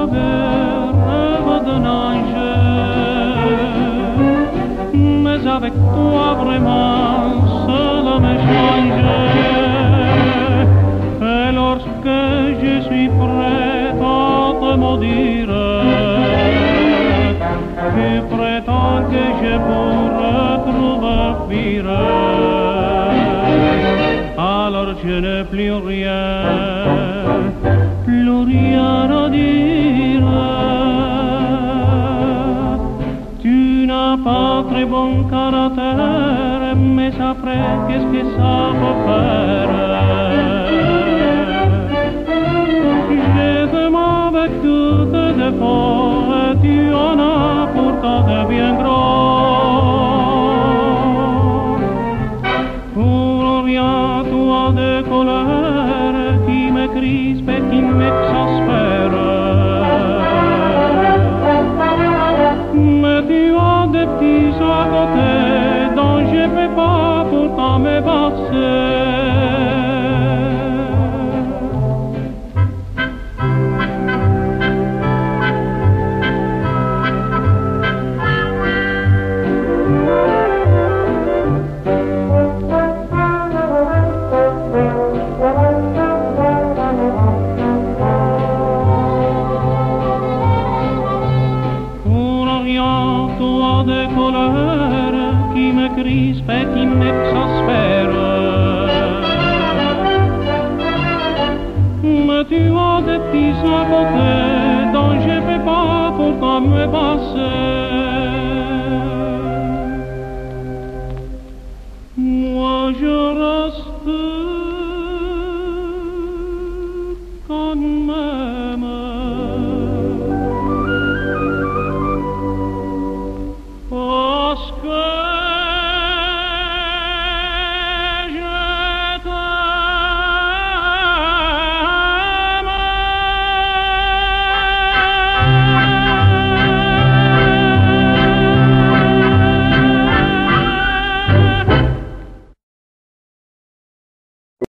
j'avais rêve d'un ange, mais avec toi vraiment cela me change. Et lorsque je suis prête à te maudire, tu prétends que je pourrais trouver pire. Alors je n'ai plus rien à dire. Tu n'as pas très bon caractère, mais après qu'est-ce que ça peut faire? J'ai fait avec tous tes défauts, et tu en as pourtant de bien gros. Pour rien, tu as des colères qui me crispent et qui m'exaspèrent. Mais tu as des petits à côté dont je ne peux pas pourtant me passer. Tu as des colères qui me crispent et qui m'exaspèrent. Mais tu as des petits à côté dont je ne peux pas pourtant me passer.